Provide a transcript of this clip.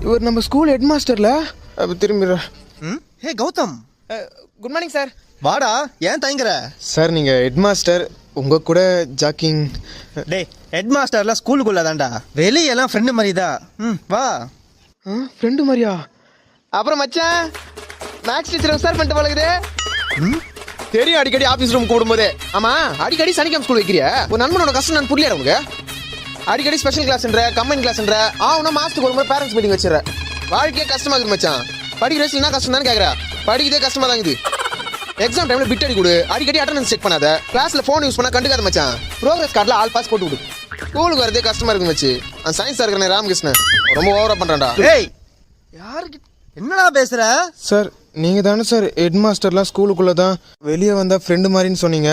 இவர் நம்ம school head மாஸ்டர்ல திரும்பி. ஹே கௌதம், குட் மார்னிங் சார். வாடா, ஏன் தயங்குற? சார் நீங்கள் ஹெட் மாஸ்டர், உங்கள் கூட ஜாக்கிங். டேய், ஹெட் மாஸ்டர்லாம் ஸ்கூலுக்குள்ள தான்டா, வெளியெல்லாம் ஃப்ரெண்டு மாதிரி தான். வா. ஃப்ரெண்டு மாதிரியா? அப்புறம் மச்சான் மேக்ஸ் டீச்சர் சார் பண்ணிட்டு பழகுது. தெரியும், அடிக்கடி ஆஃபீஸ் ரூம் கூடும்போதே. ஆமாம், அடிக்கடி சனிக்கிழமை ஸ்கூல் வைக்கிறியா? ஒரு நண்பனோட கஷ்டம் நான் புரியல உனக்கு. அடிக்கடி ஸ்பெஷல் கிளாஸ்ன்ற கம்பைன் கிளாஸ்ன்ற ஆகுனா மாதத்துக்கு ஒரு முறை பேரண்ட்ஸ் மீட்டிங் வச்சிடற. வாழ்க்கையே கஷ்டமாக இருக்குது மச்சான். படிக்கிற வயசுல என்ன கஷ்டம் தானே கேட்குறா? படிக்கிறதே கஷ்டமாக தான் இருக்குது. எக்ஸாம் டைமில் பிட் அடி கொடு, அடிக்கடி அட்டெண்டன்ஸ் செக் பண்ணாத, கிளாஸில் ஃபோன் யூஸ் பண்ணால் கண்டுக்காத மச்சான். ப்ரோக்ரஸ் கார்டில் ஆல் பாஸ் போட்டு விடு. ஸ்கூலுக்கு வரதே கஷ்டமாக இருக்கு மச்சி. அந்த சயின்ஸ் இருக்கிற ராமகிருஷ்ணன் ரொம்ப ஓவராக பண்ணுறான்டா. ஏய், யாருக்கு என்னடா பேசுற? சார் நீங்கள் தானே சார் ஹெட் மாஸ்டர்லாம் ஸ்கூலுக்குள்ளே தான், வெளியே வந்தால் ஃப்ரெண்டு மாதிரின்னு சொன்னீங்க.